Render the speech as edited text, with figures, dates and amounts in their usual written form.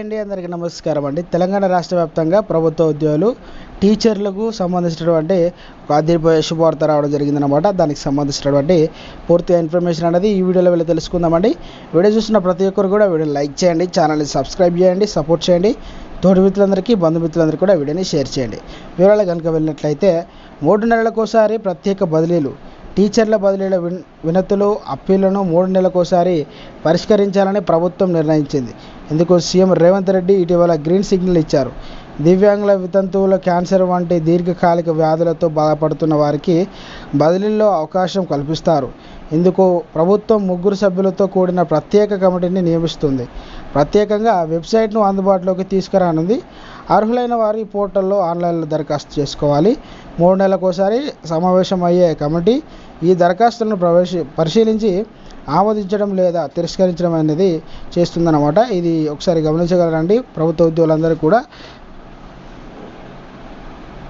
అందరికీ నమస్కారం అండి. తెలంగాణ రాష్ట్ర వ్యాప్తంగా ప్రభుత్వ ఉద్యోగులు టీచర్లకు సంబంధించినటువంటి ఒక అదిరిపోయే శుభవార్త రావడం జరిగిందనమాట. దానికి సంబంధించినటువంటి పూర్తిగా ఇన్ఫర్మేషన్ అనేది ఈ వీడియోలో వెళ్ళి తెలుసుకుందామండి. వీడియో చూసిన ప్రతి ఒక్కరు కూడా వీడియోని లైక్ చేయండి, ఛానల్ని సబ్స్క్రైబ్ చేయండి, సపోర్ట్ చేయండి. తోటి మిత్రులందరికీ, బంధుమిత్రులందరికీ కూడా వీడియోని షేర్ చేయండి. వివరాలు కనుక వెళ్ళినట్లయితే 3 నెలలకోసారి ప్రత్యేక బదిలీలు, టీచర్ల బదిలీల వినతులు, అప్పీళ్లను 3 నెలలకోసారి పరిష్కరించాలని ప్రభుత్వం నిర్ణయించింది. ఇందుకు సీఎం రేవంత్ రెడ్డి ఇటీవల గ్రీన్ సిగ్నల్ ఇచ్చారు. దివ్యాంగుల, వితంతువుల, క్యాన్సర్ వంటి దీర్ఘకాలిక వ్యాధులతో బాధపడుతున్న వారికి బదిలీల్లో అవకాశం కల్పిస్తారు. ఇందుకు ప్రభుత్వం 3 సభ్యులతో కూడిన ప్రత్యేక కమిటీని నియమిస్తుంది. ప్రత్యేకంగా వెబ్సైట్ను అందుబాటులోకి తీసుకురానుంది. అర్హులైన వారు ఈ పోర్టల్లో ఆన్లైన్లో దరఖాస్తు చేసుకోవాలి. 3 నెలలకోసారి సమావేశం అయ్యే కమిటీ ఈ దరఖాస్తులను పరిశీలించి ఆమోదించడం లేదా తిరస్కరించడం అనేది చేస్తుందన్నమాట. ఇది ఒకసారి గమనించగలరండి. ప్రభుత్వ ఉద్యోగులందరూ కూడా